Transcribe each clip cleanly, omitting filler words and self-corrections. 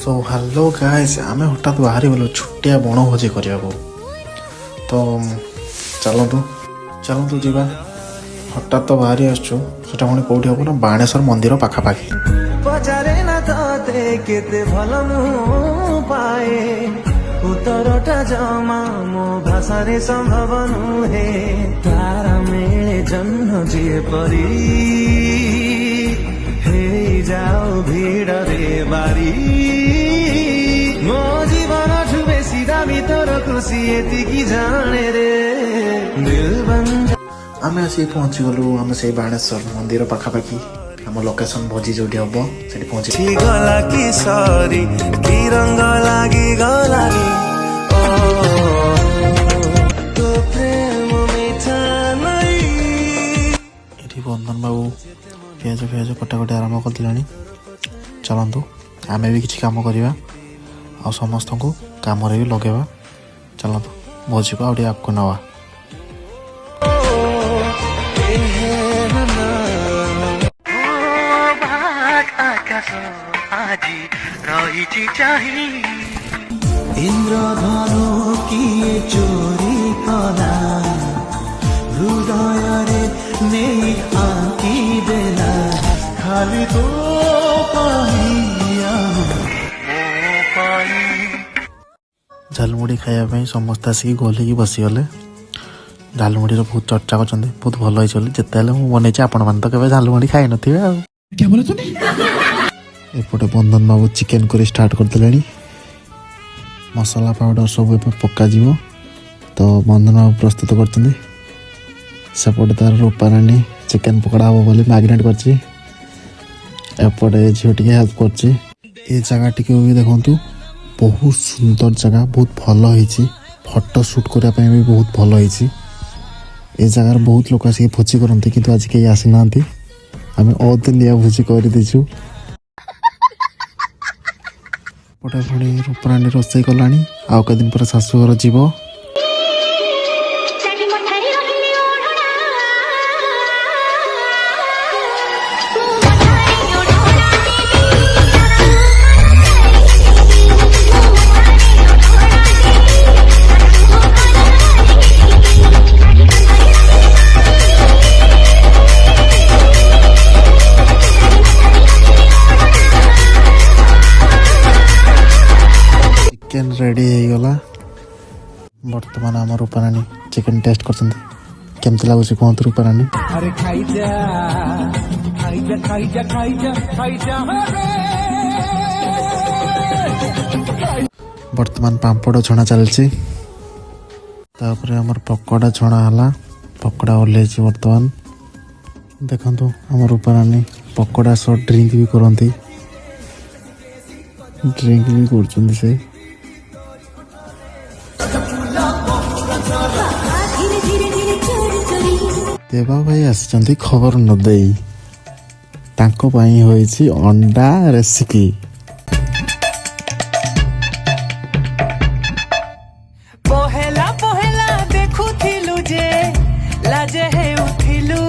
so hello guys आम हठात बाहरी गलु छुट्टिया बणभोजी करने तो चलतु चलतु जावा हठात तो बाहरी आसचु सेटा पुणी कौटी हम ना बाणेश्वर मंदिर पाखापाखि पचारे ना ते केते भल पाए उत्तरटा जमा मो भाषारे संभव नुहे तारा मेले जन्म जीए परी हे जाओ भीड़ रे बारी मो जीवन ठु बेसी दामी तोर खुशी एतिकी जाने रे दिल बन आम आसी पहुँची गलु आम से बाणेश्वर मंदिर पाखापाखि आम लोकेशन भोजी जो हम से पहुँची गला की सरी की रंग लागी गला तो प्रेम मिठा नहीं बंधन बाबू पिज फिज कटाकटी आरंभ कर चलतु आम भी किसी कम करवा आ समस्त को कम भी लगेगा चलतु भोजी को आगे आपको नवा इंद्रधनु किए चोरी कला हृदय रे नहीं आंकी देला खाली तो झालमुड़ी खायापी समस्त आसिक गोलिकी बसीगले झालमुड़ी बहुत चर्चा कर बहुत भल होती जिते बनई आपण मैंने तो केवे झालमुड़ी खाई नी एपटे बंधन बाबू चिकेन करी स्टार्ट करदे मसला पाउडर सब पक्का तो बंधन बाबू प्रस्तुत करपटे तार रूपाराणी चिकेन पकड़ा हम बोली मैरिनेट करपटे झील टी हेल्प कर जगह टी भी देखु बहुत सुंदर जगह बहुत भल होती फोटो शूट करने भी बहुत भल होती जगार बहुत लोग आसिक भोजी करते कि आज कहीं आसी ना आम अदिनिया भोजी कर दीचु पटे पुणी रूपराणी रोसई कला आउ के दिन पर शाशुघर जीव चिकेन रेडी हो गला बर्तमान आम रूपाराणी चिकेन टेस्ट करमती लगुच कहतु रूपाराणी बर्तमान पांपड़ छणा चलती आमर पकोड़ा छणा है पकोड़ा ओल्लई बर्तमान देखु आम रूपाराणी पकोड़ा सह ड्रिंक भी करती ड्रिंक भी कर देवा भाई आसी खबर न दे अंडा रेसिपी पहला पहला देखुथिलु जे लाजे हे उठिलु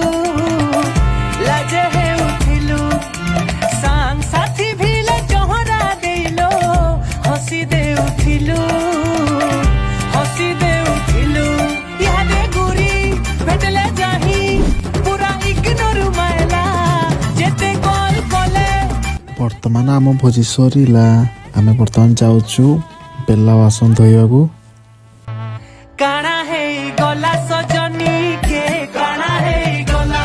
सांग साथी भिले चोहरा देलो हसी दे उठिलु यादे गुरी भेटले जाही पूरा इग्नोर मायला जेते कॉल कले वर्तमान आम भोजी सरीला आम बर्तमान जाऊँ बेला बासन धोइबा काना हे गला सजनी के काना हे गला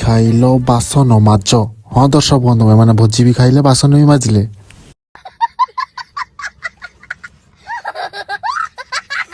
खाइल बासन माज हाँ दर्शक बंधु मैंने भोजी भी खाइले बासन भी माजिले